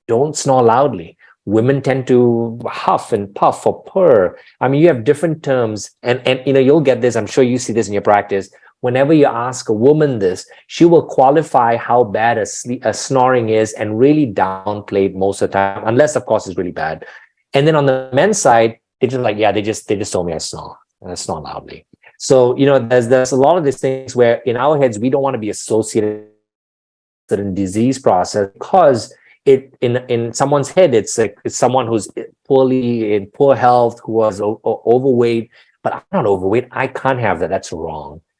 don't snore loudly. Women tend to huff and puff or purr. I mean, you have different terms, and you'll get this. I'm sure you see this in your practice. Whenever you ask a woman this, she will qualify how bad a snoring is and really downplay it most of the time, unless of course it's really bad. And then on the men's side, they just like, yeah, they just told me I snore and I snore loudly. So there's a lot of these things where in our heads we don't want to be associated with a disease process because it in someone's head it's someone who's poorly in poor health, who was overweight. But I'm not overweight. I can't have that. That's wrong.